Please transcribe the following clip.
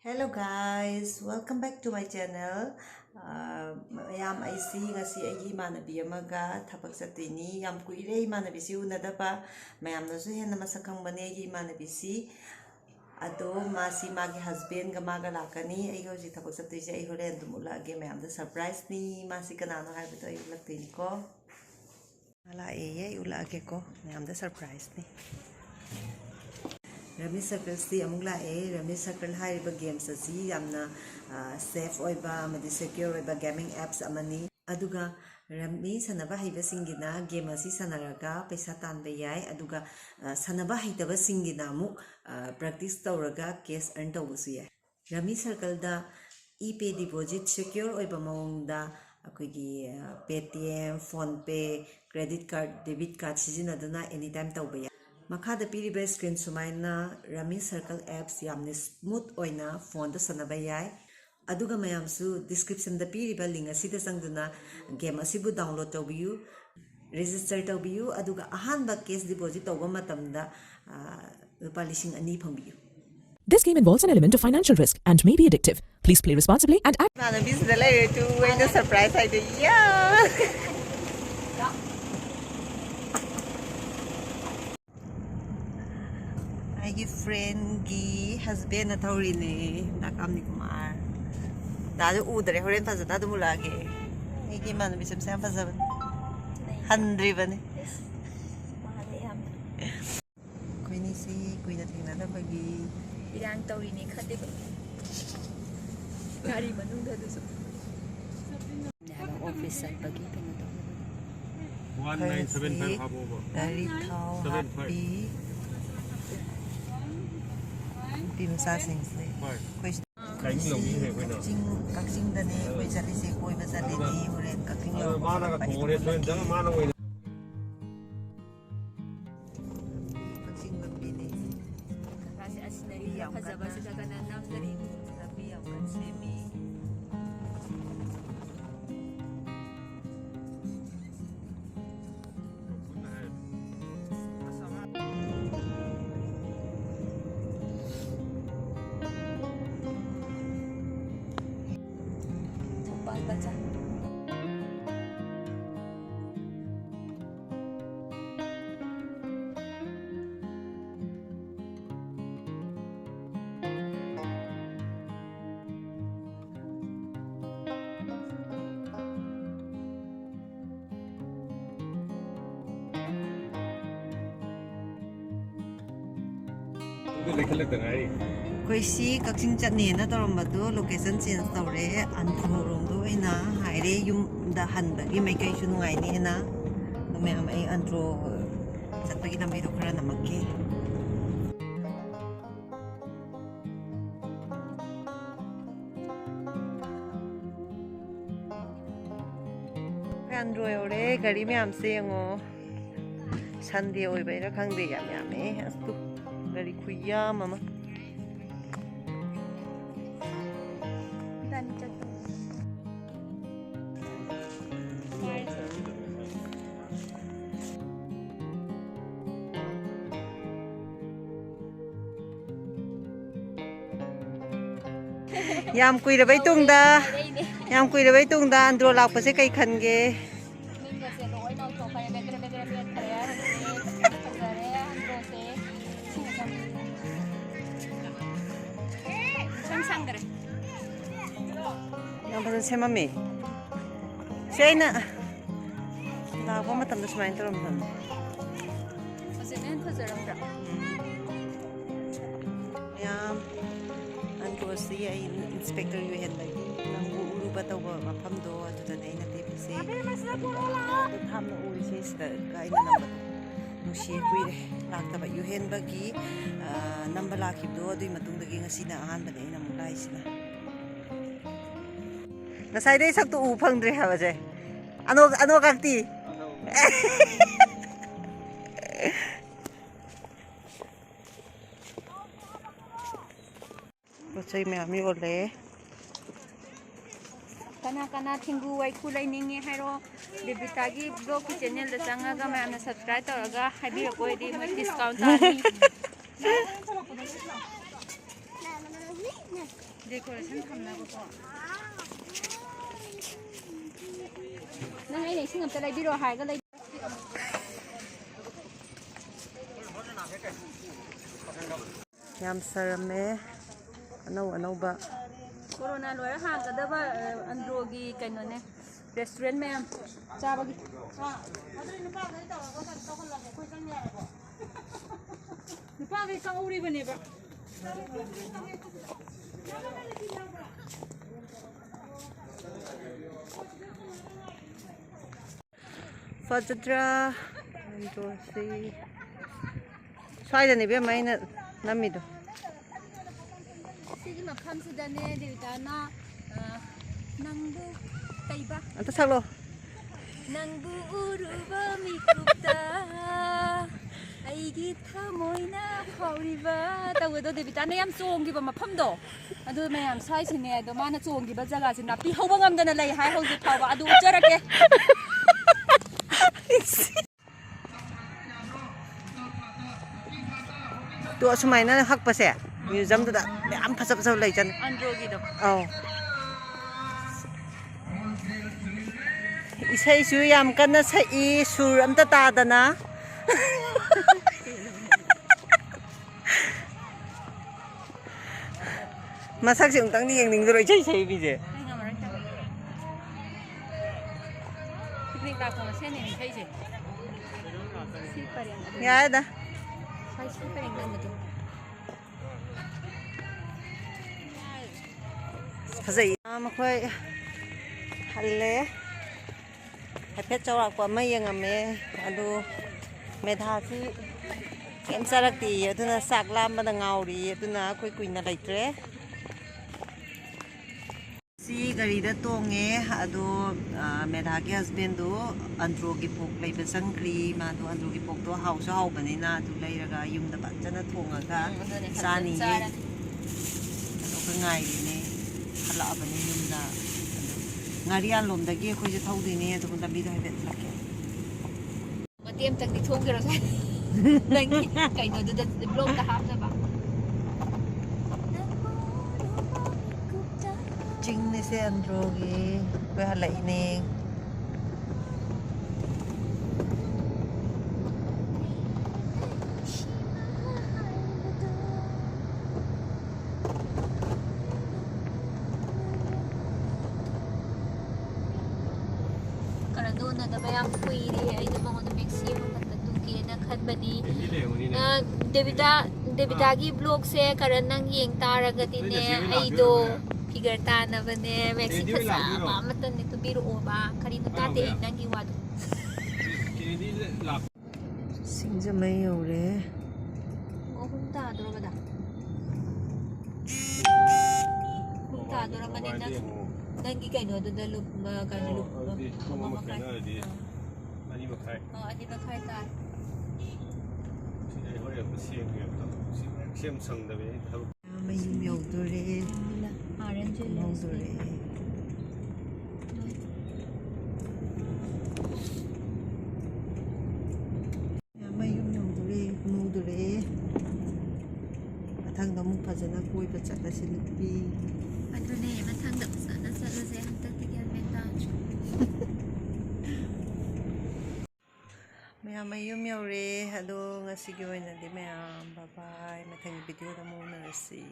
Hello guys, welcome back to my channel. Mayam ay si ngasi ay manabi amaga thapak satini yam kuire manabi si unadaba mayam na so hen masakang bane ay manabi si ado masi magi husband ga maga lakani ay ho si thapak satui si ay ho ren tumula ge mayam da surprise ni masi kanano hai bito ay ulagtin ko ala ay ulage ko mayam da surprise ni Rami Circle si among lae Rami Circle hai ba games si yamna safe oiba amadi secure oiba gaming apps amani aduga Rami sanaba haiba singina game asi sanaraga paisa tanba yai aduga sanaba haitaba singina mu practice tawraga cash earn tawbusu yai Rami Circle da e-pay deposit secure oiba maungda akoigi Paytm phone pay credit card debit card sizinaduna anytime tawba yai Makada piriba screen sumaina Rami Circle apps yamne smooth oina phone da sanaba yai aduga mayamsu description da piriba link asida sangduna game asibu download tawbiyu register tawbiyu aduga ahanba cash deposit tawba matamda rupa lising ani phangbiyu This game involves an element of financial risk and may be addictive. Please play responsibly and act. Manabis dala to win the surprise idea. Yeah. Ay friend gi husband na tawri ni nakam ni kumar. Dado udare horen fasa dado mulagi. Ay gi man bisam sam fasa. 100 bane. Koi ni si koi na tingna da bagi. Irang tawri ni khate ba. Gari manung da dusu. Nara office side bagi kanu to. 1975 hab over. Dari thau happy. Tim sa sing se koi kakjing da ne koi jali se koi ba jali ni horen kakjing yo mana ka thore thon jang mana wei kakjing ba bi ne kasi asinari phajaba se daga na nam dari rabi yam kan se mi baca. koi si kakjing chatni na torom batu location change tawre Andro rom do ina haire yum da han ba gi mai kai su ngai ni na no me am ai Andro chatpagi na mai do khara na makke Andro ore gari me am se ngo Sunday oi ba ira khang de yam yam e astu gari khuya mama Dan chatu. yam kuira bai tung da Andro lak pa se kai khan ge Min ba se loi no to kare begre kare pajare andro se sang sang kare yam pa se mami sei na la ko matam da smain torom dan ase men pajaram ra yam Andro si ai inspector yu hen bai nang uru ba taw ba mafam do adu da nei na te pi se tham na uri se sta kai na number nu she kuire lak ta ba yu hen ba gi number la khib do adu matung da gi ngasi na ahan ba nei na mu lai sina ngasai dei sak tu u phang dre ha ba je ano kakti Bocai me ami ole kana kana thingu wai khulai ninge hairo Devita gi blog ki channel da changa ga mai amna subscribe tawraga habi ko di mo discount ani 데코레이션 탐나고서. ꯅꯪ ꯑꯩꯅ ꯏꯁꯤꯡ ꯑꯝꯇ ꯂꯩꯕꯤꯔꯣ ꯍꯥꯏꯔꯒ ꯂꯩ. ꯌꯥꯝ ꯁꯥꯔꯝꯃꯦ ꯑꯅꯧꯕ corona ꯂꯣꯏꯔ ꯍꯥꯡꯒꯗꯕ ꯑꯟꯗ꯭ꯔꯣꯒꯤ ꯀꯩꯅꯣꯅꯦ ꯔꯦꯁꯇꯨꯔꯦꯟ ꯃꯌꯥꯝ ꯆꯥꯕꯒꯤ. ꯅꯨꯄꯥꯈꯩ ꯆꯪꯍꯧꯔꯤꯕꯅꯦꯕ. ꯐꯖꯗ꯭ꯔꯥ ꯑꯟꯗ꯭ꯔꯣꯁꯤ ꯁ꯭ꯋꯥꯏꯗꯅꯦ ꯏꯕꯦꯝꯃ ꯑꯩꯅ ꯅꯝꯃꯤꯗꯣ. ꯁꯤꯒꯤ ꯃꯐꯝꯁꯤꯗꯅꯦ ꯗꯦꯕꯤꯇꯥꯅ ꯅꯪꯕꯨ ꯀꯩꯕ ꯑꯝꯇ ꯁꯛꯂꯣ. ꯅꯪꯕꯨ ꯎꯔꯨꯕ ꯃꯤꯀꯨꯞꯇ ꯑꯩꯒꯤ ꯊꯃꯣꯏꯅ ꯐꯥꯎꯔꯤꯕ ꯇꯧꯕꯗꯣ ꯗꯦꯕꯤꯇꯥꯅ ꯌꯥꯝ ꯆꯣꯡꯈꯤꯕ ꯃꯐꯝꯗꯣ ꯑꯗꯨ ꯃꯌꯥꯝ ꯁ꯭ꯋꯥꯏꯁꯤꯅꯦ. ꯑꯗꯣ ꯃꯥꯅ ꯆꯣꯡꯈꯤꯕ ꯖꯒꯥꯁꯤ ꯅꯥꯄꯤ ꯍꯧꯕ ꯉꯝꯗꯅ ꯂꯩ ꯍꯥꯏ ꯍꯧꯖꯤꯛ ꯐꯥꯎꯕ. ꯑꯗꯨ ꯎꯠꯆꯔꯛꯀꯦ. ꯇꯣ ꯑꯁꯨꯃꯥꯏꯅ ꯍꯛꯄꯁꯦ ꯃ꯭ꯌꯨꯖꯤꯌꯝꯗꯨꯗ ꯌꯥꯝ ꯐꯖꯕ ꯂꯩꯖꯅꯤ. ꯑꯟꯗ꯭ꯔꯣꯒꯤꯗꯣ. ꯑꯧ. 이세이수 ꯌꯥꯝ ꯀꯟꯅ ꯁꯛꯏ ꯁꯨꯔ ꯑꯝꯇ ꯇꯥꯗꯅ. ꯃꯁꯛꯁꯦ ꯑꯃꯨꯛꯇꯪꯗꯤ ꯌꯦꯡꯅꯤꯡꯗꯔꯣ ꯏꯁꯩ ꯁꯛꯏꯕꯤꯁꯦ. ꯄꯤꯛꯅꯤꯛ ꯂꯥꯛꯄ ꯃꯁꯦꯟꯅꯦ ꯏꯁꯩꯁꯦ. ꯁꯤ ꯄꯔꯦꯡ. ꯌꯥꯔꯦꯗ. ꯁꯤ ꯄꯔꯦꯡ ꯂꯩꯕꯗꯣ. ꯐꯖꯩ. ꯃꯈꯣꯏ ꯍꯜꯂꯦ. ꯍꯥꯏꯐꯦꯠ ꯆꯥꯎꯔꯥꯛꯄ ꯑꯃ ꯌꯦꯡꯉꯝꯃꯦ. ꯑꯗꯨ ꯃꯦꯙꯥꯁꯤ ꯀꯩꯝ ꯆꯥꯔꯛꯇꯦ. ꯑꯗꯨꯅ ꯆꯥꯛ ꯂꯥꯝꯕꯗ ꯉꯥꯎꯔꯤ. ꯑꯗꯨꯅ ꯑꯩꯈꯣꯏ ꯀꯨꯏꯅ ꯂꯩꯇ꯭ꯔꯦ. ꯁꯤ ꯒꯥꯔꯤꯗ ꯇꯣꯡꯉꯦ. ꯑꯗꯣ ꯃꯦꯙꯥꯒꯤ ꯍꯁꯕꯦꯟꯗꯣ ꯑꯟꯗ꯭ꯔꯣꯒꯤ ꯄꯣꯛ ꯂꯩꯕ ꯆꯪꯈ꯭ꯔꯤ.ꯃꯥꯗꯣ ꯑꯟꯗ꯭ꯔꯣꯒꯤ ꯄꯣꯛꯇꯣ ꯍꯥꯎꯁꯨ ꯍꯥꯎꯕꯅꯤꯅ ꯑꯗꯨ ꯂꯩꯔꯒ ꯌꯨꯝꯗ ꯐꯖꯅ ꯊꯣꯡꯉꯒ ꯆꯥꯅꯤꯌꯦ. ꯑꯗꯣ ꯑꯩꯈꯣꯏ ꯉꯥꯏꯔꯤꯅꯦ. ꯍꯜꯂꯛꯑꯕꯅꯤ ꯌꯨꯝꯗ. ꯉꯥꯔꯤꯌꯥꯟ ꯂꯣꯝꯗꯒꯤ ꯑꯩꯈꯣꯏꯁꯦ ꯊꯧꯗꯣꯏꯅꯦ. ꯑꯗꯨꯒ ꯂꯝꯕꯤꯗꯣ ꯍꯥꯏꯐꯦꯠ ꯂꯥꯛꯀꯦ. ꯃꯇꯦꯛ ꯑꯃꯇꯪꯗꯤ ꯊꯣꯡꯖꯔꯣ ꯁ꯭ꯋꯥꯏ. ꯅꯪꯒꯤ ꯀꯩꯅꯣꯗꯨꯗ ꯕ꯭ꯂꯣꯛꯇ ꯍꯥꯞꯅꯕ. ꯆꯤꯡꯅꯤꯁꯦ ꯑꯟꯗ꯭ꯔꯣꯒꯤ. ꯑꯩꯈꯣꯏ ꯍꯜꯂꯛꯏꯅꯦ. ꯎꯅꯗꯕ ꯌꯥꯝ ꯀꯨꯏꯔꯦ. ꯑꯩꯅ ꯃꯉꯣꯟꯗ ꯃꯦꯛꯁꯤ ꯑꯃꯈꯛꯇ ꯇꯨꯒꯦꯅ ꯈꯟꯕꯅꯤ. ꯗꯦꯕꯤꯇꯥꯒꯤ ꯕ꯭ꯂꯣꯛꯁꯦ ꯀꯔꯟ ꯅꯪ ꯌꯦꯡ ꯇꯥꯔꯒꯗꯤꯅꯦ ꯑꯩꯗꯣ ꯐꯤꯒꯔ ꯇꯥꯅꯕꯅꯦ ꯃꯦꯛꯁꯤ ꯐꯖꯕ ꯑꯃꯇꯅꯦ ꯇꯨꯕꯤꯔꯛꯑꯣꯕ. ꯀꯔꯤꯅꯣ ꯇꯥꯗꯦ ꯅꯪꯒꯤ ꯋꯥꯗꯣ. ꯁꯤꯡꯖꯃꯩ ꯌꯧꯔꯦ. 3 ꯇꯥꯗꯣꯔꯕꯗ. 3 ꯇꯥꯗꯣꯔꯕꯅꯤꯅ ꯅꯪꯒꯤ ꯀꯩꯅꯣꯗꯨꯗ ꯂꯨꯞ ꯀꯩꯅꯣ ꯂꯨꯞ 1:30. 2:30 ꯇꯥꯔꯦ. ꯃꯌꯨꯝ ꯌꯧꯗꯣꯔꯦ. ꯌꯧꯗꯣꯔꯦ. ꯃꯌꯨꯝ ꯌꯧꯗꯣꯔꯦ. ꯃꯊꯪꯗ ꯑꯃꯨꯛ ꯐꯖꯅ ꯀꯣꯏꯕ ꯆꯠꯂꯁꯤ ꯅꯨꯄꯤ. ꯑꯗꯨꯅꯦ ꯃꯊꯪꯗ ꯐꯖꯅ ꯆꯠꯂꯁꯦ. ꯍꯟꯗꯛꯇꯤ ꯒ꯭ꯌꯥꯟ ꯃꯦꯟ ꯇꯥꯗ꯭ꯔꯦ. ꯃꯌꯥꯝ ꯃꯌꯨꯝ ꯌꯧꯔꯦ. ꯑꯗꯣ ꯉꯁꯤꯒꯤ ꯑꯣꯏꯅꯗꯤ ꯃꯌꯥꯝ ꯕꯥꯏ ꯕꯥꯏ. ꯃꯊꯪꯒꯤ ꯚꯤꯗꯤꯑꯣꯗ ꯑꯃꯨꯛ ꯎꯅꯔꯁꯤ.